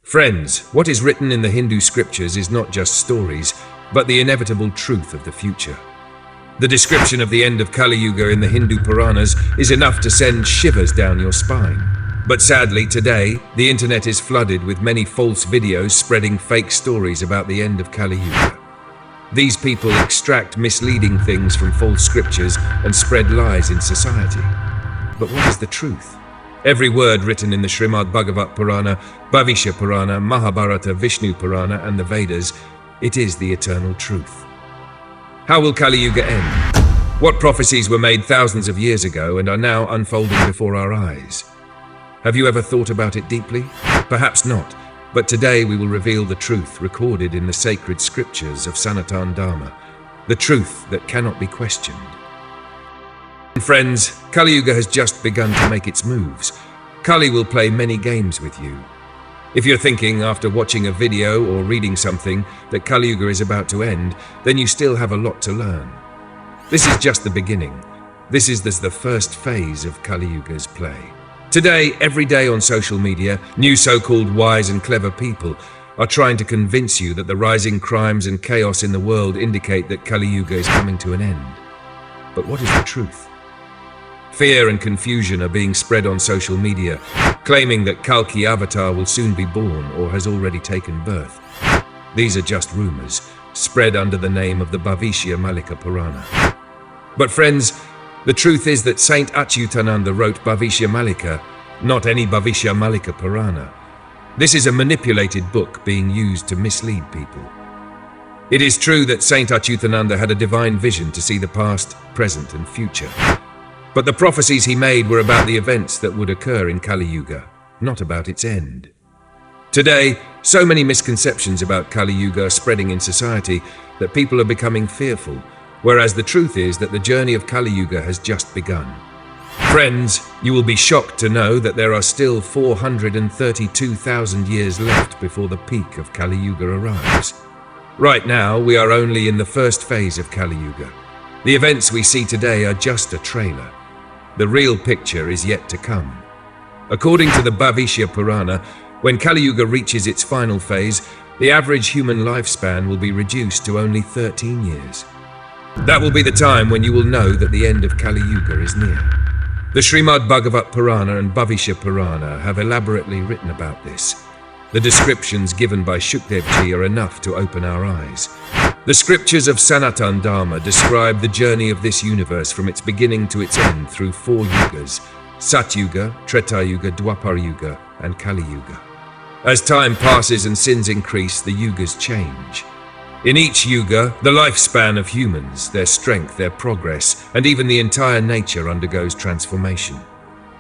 Friends, what is written in the Hindu scriptures is not just stories, but the inevitable truth of the future. The description of the end of Kaliyuga in the Hindu Puranas is enough to send shivers down your spine. But sadly, today, the internet is flooded with many false videos spreading fake stories about the end of Kaliyuga. These people extract misleading things from false scriptures and spread lies in society. But what is the truth? Every word written in the Shrimad Bhagavat Purana, Bhavishya Purana, Mahabharata, Vishnu Purana, and the Vedas, it is the eternal truth. How will Kaliyuga end? What prophecies were made thousands of years ago and are now unfolding before our eyes? Have you ever thought about it deeply? Perhaps not, but today we will reveal the truth recorded in the sacred scriptures of Sanatan Dharma, the truth that cannot be questioned. Friends, Kaliyuga has just begun to make its moves. Kali will play many games with you. If you're thinking, after watching a video or reading something, that Kaliyuga is about to end, then you still have a lot to learn. This is just the beginning. This is the first phase of Kaliyuga's play. Today, every day on social media, new so-called wise and clever people are trying to convince you that the rising crimes and chaos in the world indicate that Kaliyuga is coming to an end. But what is the truth? Fear and confusion are being spread on social media, claiming that Kalki avatar will soon be born or has already taken birth. These are just rumors, spread under the name of the Bhavishya Purana. But friends, the truth is that Saint Achyutananda wrote Bhavishya, not any Bhavishya Purana. This is a manipulated book being used to mislead people. It is true that Saint Achyutananda had a divine vision to see the past, present, and future. But the prophecies he made were about the events that would occur in Kaliyuga, not about its end. Today, so many misconceptions about Kaliyuga are spreading in society that people are becoming fearful, whereas the truth is that the journey of Kaliyuga has just begun. Friends, you will be shocked to know that there are still 432,000 years left before the peak of Kaliyuga arrives. Right now, we are only in the first phase of Kaliyuga. The events we see today are just a trailer. The real picture is yet to come. According to the Bhavishya Purana, when Kaliyuga reaches its final phase, the average human lifespan will be reduced to only 13 years. That will be the time when you will know that the end of Kaliyuga is near. The Shrimad Bhagavat Purana and Bhavishya Purana have elaborately written about this. The descriptions given by Shukdevji are enough to open our eyes. The scriptures of Sanatan Dharma describe the journey of this universe from its beginning to its end through 4 yugas: Satyuga, Treta Yuga, Dwapar Yuga, and Kali Yuga. As time passes and sins increase, the yugas change. In each yuga, the lifespan of humans, their strength, their progress, and even the entire nature undergoes transformation.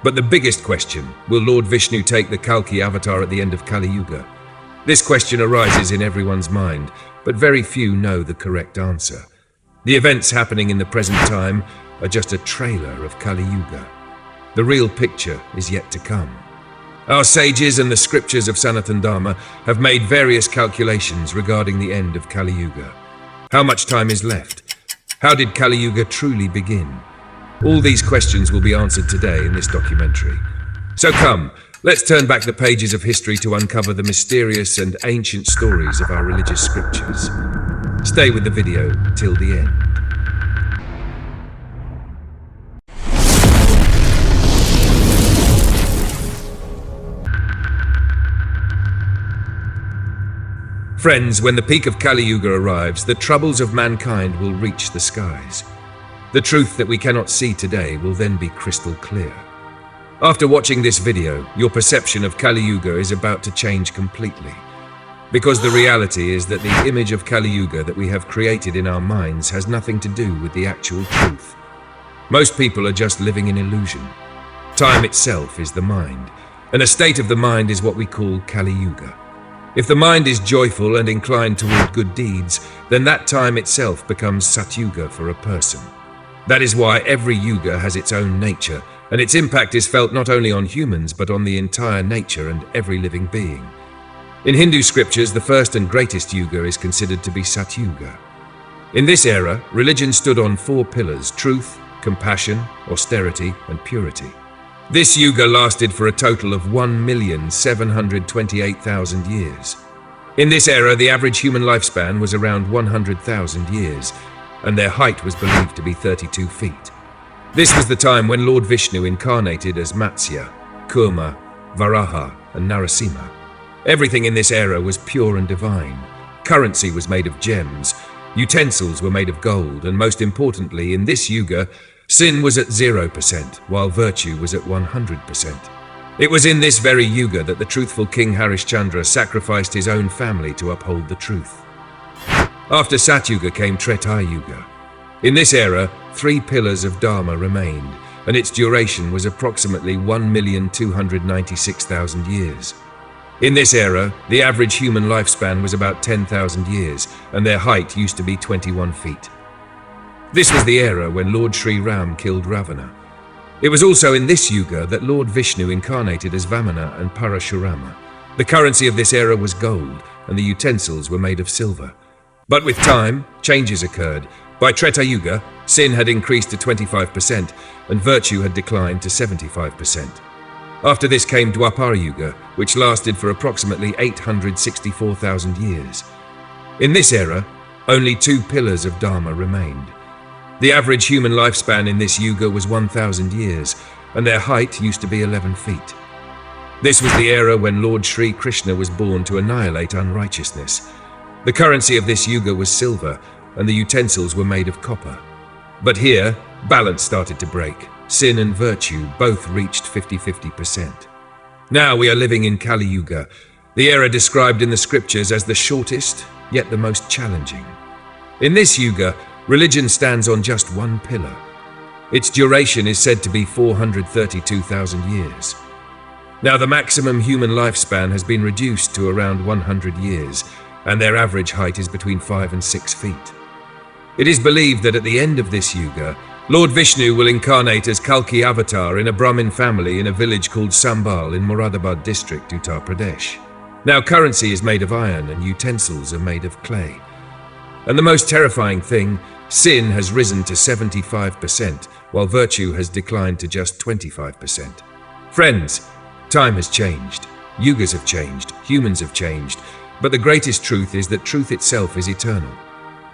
But the biggest question, will Lord Vishnu take the Kalki avatar at the end of Kali Yuga? This question arises in everyone's mind, but very few know the correct answer. The events happening in the present time are just a trailer of Kali Yuga. The real picture is yet to come. Our sages and the scriptures of Sanatan Dharma have made various calculations regarding the end of Kali Yuga. How much time is left? How did Kali Yuga truly begin? All these questions will be answered today in this documentary. So come, let's turn back the pages of history to uncover the mysterious and ancient stories of our religious scriptures. Stay with the video till the end. Friends, when the peak of Kali Yuga arrives, the troubles of mankind will reach the skies. The truth that we cannot see today will then be crystal clear. After watching this video, your perception of Kali Yuga is about to change completely. Because the reality is that the image of Kali Yuga that we have created in our minds has nothing to do with the actual truth. Most people are just living in illusion. Time itself is the mind, and a state of the mind is what we call Kali Yuga. If the mind is joyful and inclined toward good deeds, then that time itself becomes Satyuga for a person. That is why every yuga has its own nature, and its impact is felt not only on humans but on the entire nature and every living being. In Hindu scriptures, the first and greatest yuga is considered to be Satyuga. In this era, religion stood on four pillars: truth, compassion, austerity, and purity. This yuga lasted for a total of 1,728,000 years. In this era, the average human lifespan was around 100,000 years, and their height was believed to be 32 feet. This was the time when Lord Vishnu incarnated as Matsya, Kurma, Varaha, and Narasimha. Everything in this era was pure and divine. Currency was made of gems, utensils were made of gold, and most importantly, in this yuga, sin was at 0%, while virtue was at 100%. It was in this very yuga that the truthful King Harishchandra sacrificed his own family to uphold the truth. After Satyuga came Treta Yuga. In this era, 3 pillars of Dharma remained, and its duration was approximately 1,296,000 years. In this era, the average human lifespan was about 10,000 years, and their height used to be 21 feet. This was the era when Lord Sri Ram killed Ravana. It was also in this yuga that Lord Vishnu incarnated as Vamana and Parashurama. The currency of this era was gold, and the utensils were made of silver. But with time, changes occurred. By Treta Yuga, sin had increased to 25%, and virtue had declined to 75%. After this came Dwapara Yuga, which lasted for approximately 864,000 years. In this era, only 2 pillars of Dharma remained. The average human lifespan in this yuga was 1,000 years, and their height used to be 11 feet. This was the era when Lord Sri Krishna was born to annihilate unrighteousness. The currency of this yuga was silver, and the utensils were made of copper. But here, balance started to break. Sin and virtue both reached 50-50%. Now we are living in Kaliyuga, the era described in the scriptures as the shortest, yet the most challenging. In this yuga, religion stands on just one pillar. Its duration is said to be 432,000 years. Now the maximum human lifespan has been reduced to around 100 years, and their average height is between 5 and 6 feet. It is believed that at the end of this yuga, Lord Vishnu will incarnate as Kalki avatar in a Brahmin family in a village called Sambal in Moradabad district, Uttar Pradesh. Now currency is made of iron and utensils are made of clay. And the most terrifying thing, sin has risen to 75%, while virtue has declined to just 25%. Friends, time has changed. Yugas have changed. Humans have changed. But the greatest truth is that truth itself is eternal.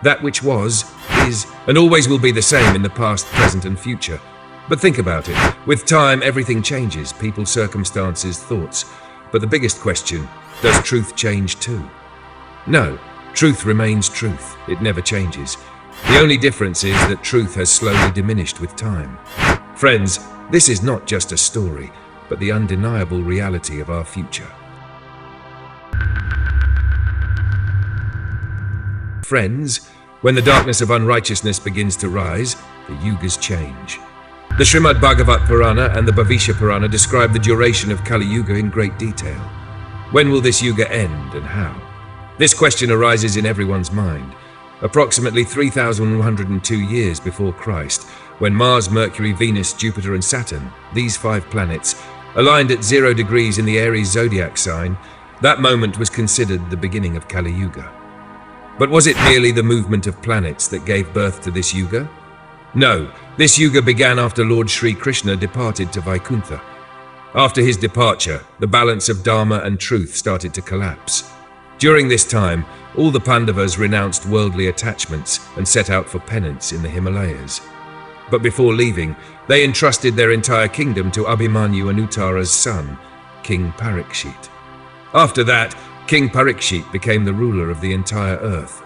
That which was, is, and always will be the same in the past, present, and future. But think about it. With time, everything changes. People, circumstances, thoughts. But the biggest question, does truth change too? No. Truth remains truth. It never changes. The only difference is that truth has slowly diminished with time. Friends, this is not just a story, but the undeniable reality of our future. Friends, when the darkness of unrighteousness begins to rise, the yugas change. The Shrimad Bhagavat Purana and the Bhavishya Purana describe the duration of Kaliyuga in great detail. When will this yuga end and how? This question arises in everyone's mind. Approximately 3,102 years before Christ, when Mars, Mercury, Venus, Jupiter, and Saturn, these 5 planets, aligned at 0 degrees in the Aries zodiac sign, that moment was considered the beginning of Kaliyuga. But was it merely the movement of planets that gave birth to this yuga? No, this yuga began after Lord Sri Krishna departed to Vaikuntha. After his departure, the balance of Dharma and truth started to collapse. During this time, all the Pandavas renounced worldly attachments and set out for penance in the Himalayas. But before leaving, they entrusted their entire kingdom to Abhimanyu and Uttara's son, King Parikshit. After that, King Parikshit became the ruler of the entire earth.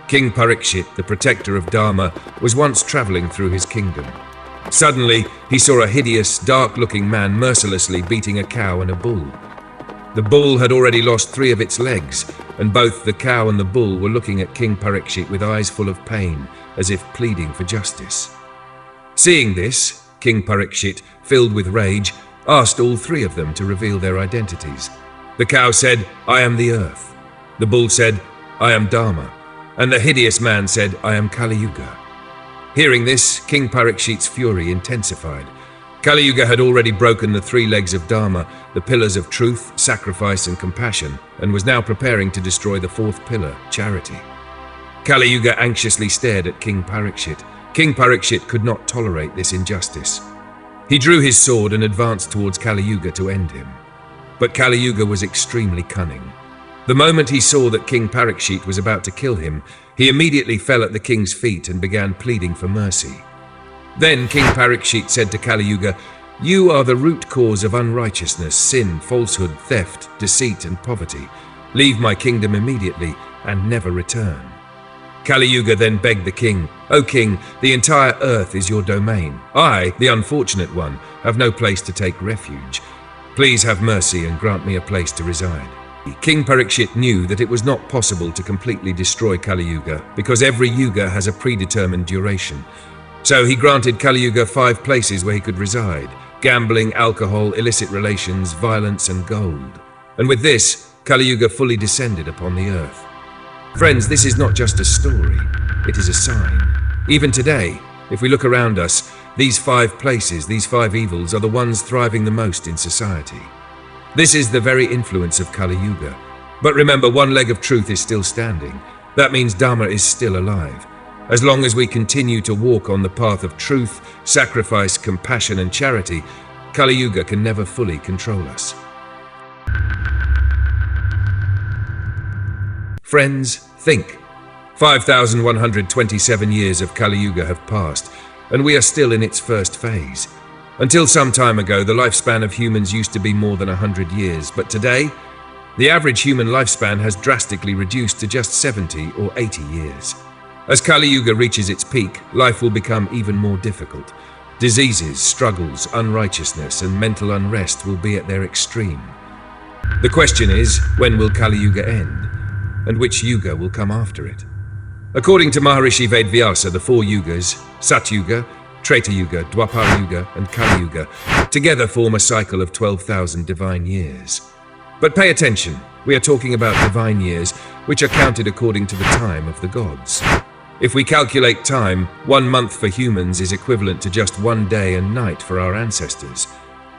King Parikshit, the protector of Dharma, was once traveling through his kingdom. Suddenly, he saw a hideous, dark-looking man mercilessly beating a cow and a bull. The bull had already lost 3 of its legs, and both the cow and the bull were looking at King Parikshit with eyes full of pain, as if pleading for justice. Seeing this, King Parikshit, filled with rage, asked all 3 of them to reveal their identities. The cow said, "I am the earth." The bull said, "I am Dharma." And the hideous man said, "I am Kaliyuga." Hearing this, King Parikshit's fury intensified. Kaliyuga had already broken the three legs of Dharma, the pillars of truth, sacrifice, and compassion, and was now preparing to destroy the fourth pillar, charity. Kaliyuga anxiously stared at King Parikshit. King Parikshit could not tolerate this injustice. He drew his sword and advanced towards Kaliyuga to end him. But Kaliyuga was extremely cunning. The moment he saw that King Parikshit was about to kill him, he immediately fell at the king's feet and began pleading for mercy. Then King Parikshit said to Kaliyuga, "You are the root cause of unrighteousness, sin, falsehood, theft, deceit, and poverty. Leave my kingdom immediately and never return." Kaliyuga then begged the king, "O king, the entire earth is your domain. I, the unfortunate one, have no place to take refuge. Please have mercy and grant me a place to reside." King Parikshit knew that it was not possible to completely destroy Kaliyuga because every yuga has a predetermined duration. So he granted Kaliyuga 5 places where he could reside: gambling, alcohol, illicit relations, violence, and gold. And with this, Kaliyuga fully descended upon the earth. Friends, this is not just a story, it is a sign. Even today, if we look around us, these 5 places, these 5 evils, are the ones thriving the most in society. This is the very influence of Kaliyuga. But remember, one leg of truth is still standing. That means Dharma is still alive. As long as we continue to walk on the path of truth, sacrifice, compassion, and charity, Kaliyuga can never fully control us. Friends, think. 5,127 years of Kaliyuga have passed, and we are still in its first phase. Until some time ago, the lifespan of humans used to be more than 100 years, but today, the average human lifespan has drastically reduced to just 70 or 80 years. As Kaliyuga reaches its peak, life will become even more difficult. Diseases, struggles, unrighteousness, and mental unrest will be at their extreme. The question is, when will Kaliyuga end? And which yuga will come after it? According to Maharishi Vedvyasa, the 4 yugas, Satyuga, Treta Yuga, Dwapara Yuga, and Kaliyuga, together form a cycle of 12,000 divine years. But pay attention, we are talking about divine years, which are counted according to the time of the gods. If we calculate time, 1 month for humans is equivalent to just 1 day and night for our ancestors.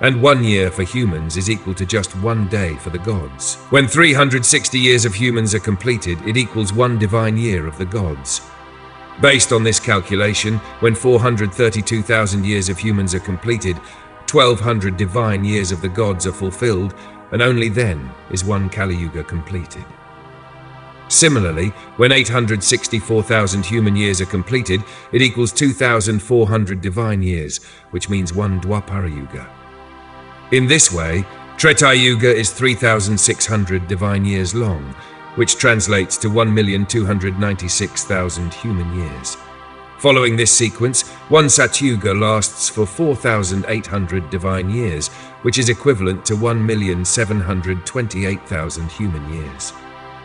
And 1 year for humans is equal to just 1 day for the gods. When 360 years of humans are completed, it equals 1 divine year of the gods. Based on this calculation, when 432,000 years of humans are completed, 1,200 divine years of the gods are fulfilled, and only then is 1 Kaliyuga completed. Similarly, when 864,000 human years are completed, it equals 2,400 divine years, which means 1 Dwapara Yuga. In this way, Treta Yuga is 3,600 divine years long, which translates to 1,296,000 human years. Following this sequence, 1 Satyuga lasts for 4,800 divine years, which is equivalent to 1,728,000 human years.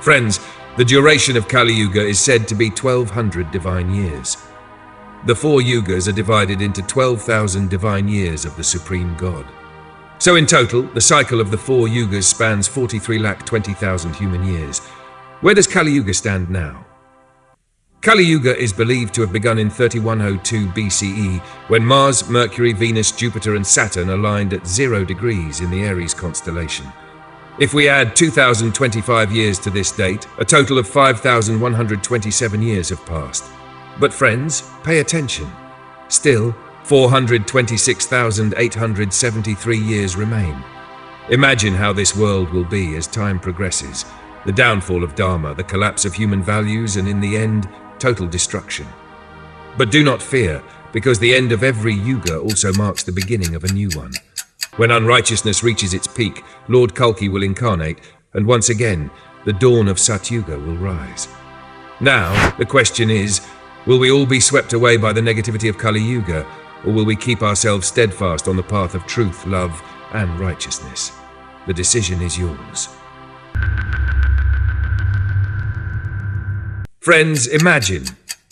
Friends, the duration of Kaliyuga is said to be 1,200 divine years. The 4 yugas are divided into 12,000 divine years of the Supreme God. So in total, the cycle of the 4 yugas spans 43,20,000 human years. Where does Kaliyuga stand now? Kaliyuga is believed to have begun in 3102 BCE, when Mars, Mercury, Venus, Jupiter, and Saturn aligned at 0 degrees in the Aries constellation. If we add 2,025 years to this date, a total of 5,127 years have passed. But friends, pay attention. Still, 426,873 years remain. Imagine how this world will be as time progresses. The downfall of Dharma, the collapse of human values, and in the end, total destruction. But do not fear, because the end of every yuga also marks the beginning of a new one. When unrighteousness reaches its peak, Lord Kalki will incarnate, and once again, the dawn of Satyuga will rise. Now, the question is, will we all be swept away by the negativity of Kaliyuga, or will we keep ourselves steadfast on the path of truth, love, and righteousness? The decision is yours. Friends, imagine,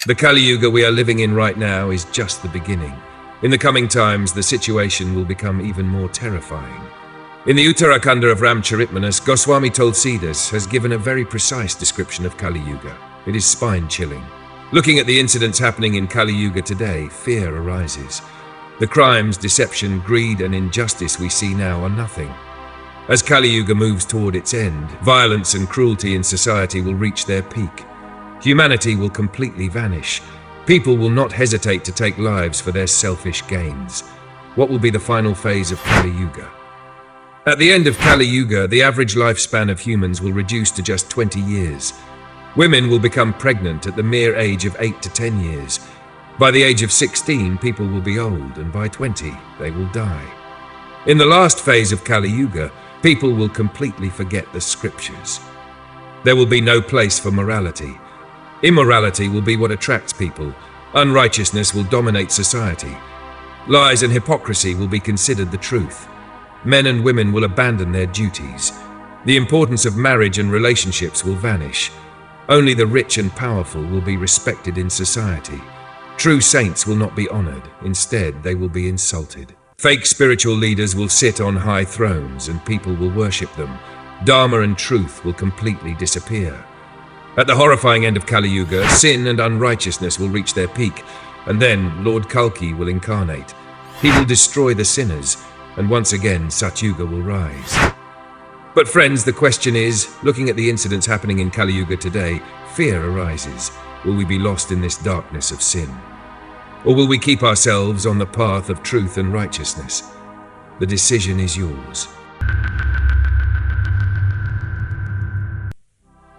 the Kaliyuga we are living in right now is just the beginning. In the coming times, the situation will become even more terrifying. In the Uttarakanda of Ramcharitmanas, Goswami Tulsidas has given a very precise description of Kaliyuga. It is spine-chilling. Looking at the incidents happening in Kaliyuga today, fear arises. The crimes, deception, greed, and injustice we see now are nothing. As Kaliyuga moves toward its end, violence and cruelty in society will reach their peak. Humanity will completely vanish. People will not hesitate to take lives for their selfish gains. What will be the final phase of Kaliyuga? At the end of Kaliyuga, the average lifespan of humans will reduce to just 20 years. Women will become pregnant at the mere age of 8 to 10 years. By the age of 16, people will be old, and by 20, they will die. In the last phase of Kaliyuga, people will completely forget the scriptures. There will be no place for morality. Immorality will be what attracts people. Unrighteousness will dominate society. Lies and hypocrisy will be considered the truth. Men and women will abandon their duties. The importance of marriage and relationships will vanish. Only the rich and powerful will be respected in society. True saints will not be honored. Instead, they will be insulted. Fake spiritual leaders will sit on high thrones and people will worship them. Dharma and truth will completely disappear. At the horrifying end of Kaliyuga, sin and unrighteousness will reach their peak, and then Lord Kalki will incarnate. He will destroy the sinners, and once again Satyuga will rise. But friends, the question is, looking at the incidents happening in Kaliyuga today, fear arises. Will we be lost in this darkness of sin? Or will we keep ourselves on the path of truth and righteousness? The decision is yours.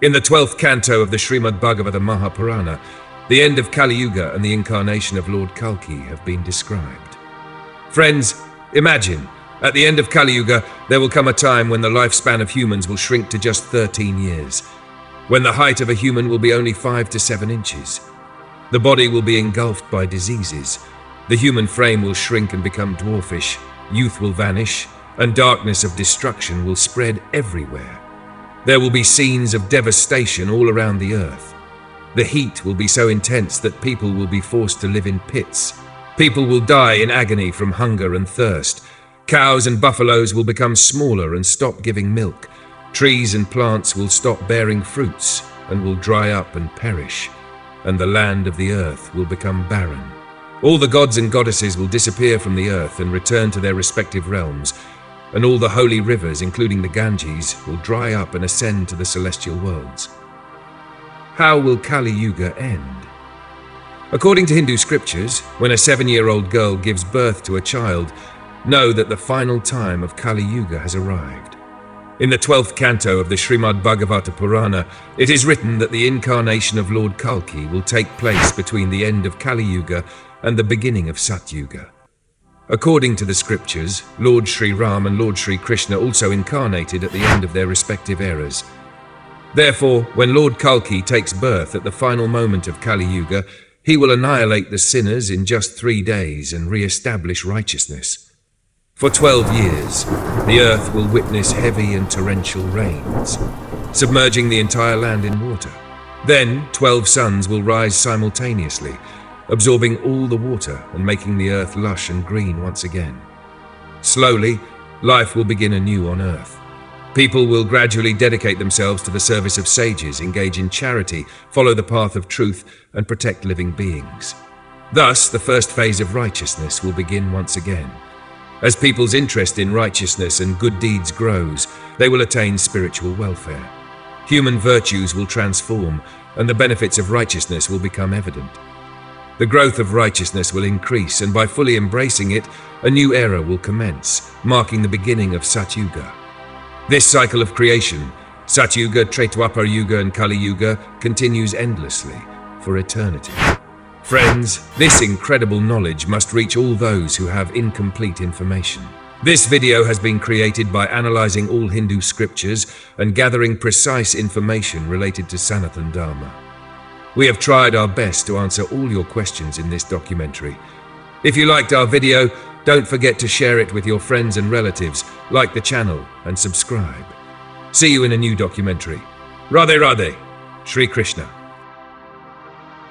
In the 12th canto of the Shrimad Bhagavat Purana, the end of Kaliyuga and the incarnation of Lord Kalki have been described. Friends, imagine, at the end of Kaliyuga, there will come a time when the lifespan of humans will shrink to just 13 years, when the height of a human will be only 5 to 7 inches. The body will be engulfed by diseases. The human frame will shrink and become dwarfish, youth will vanish, and darkness of destruction will spread everywhere. There will be scenes of devastation all around the earth. The heat will be so intense that people will be forced to live in pits. People will die in agony from hunger and thirst. Cows and buffaloes will become smaller and stop giving milk. Trees and plants will stop bearing fruits and will dry up and perish. And the land of the earth will become barren. All the gods and goddesses will disappear from the earth and return to their respective realms. And all the holy rivers, including the Ganges, will dry up and ascend to the celestial worlds. How will Kaliyuga end? According to Hindu scriptures, when a 7-year-old girl gives birth to a child, know that the final time of Kaliyuga has arrived. In the 12th canto of the Shrimad Bhagavat Purana, it is written that the incarnation of Lord Kalki will take place between the end of Kaliyuga and the beginning of Satyuga. According to the scriptures, Lord Sri Ram and Lord Sri Krishna also incarnated at the end of their respective eras. Therefore, when Lord Kalki takes birth at the final moment of Kaliyuga, he will annihilate the sinners in just 3 days and re-establish righteousness. For 12 years, the earth will witness heavy and torrential rains, submerging the entire land in water. Then 12 suns will rise simultaneously, absorbing all the water and making the earth lush and green once again. Slowly, life will begin anew on earth. People will gradually dedicate themselves to the service of sages, engage in charity, follow the path of truth, and protect living beings. Thus, the first phase of righteousness will begin once again. As people's interest in righteousness and good deeds grows, they will attain spiritual welfare. Human virtues will transform, and the benefits of righteousness will become evident. The growth of righteousness will increase, and by fully embracing it, a new era will commence, marking the beginning of Satyuga. This cycle of creation, Satyuga, Tretwapar Yuga, and Kali Yuga, continues endlessly, for eternity. Friends, this incredible knowledge must reach all those who have incomplete information. This video has been created by analyzing all Hindu scriptures and gathering precise information related to Sanatan Dharma. We have tried our best to answer all your questions in this documentary. If you liked our video, don't forget to share it with your friends and relatives, like the channel, and subscribe. See you in a new documentary. Radhe Radhe, Shri Krishna.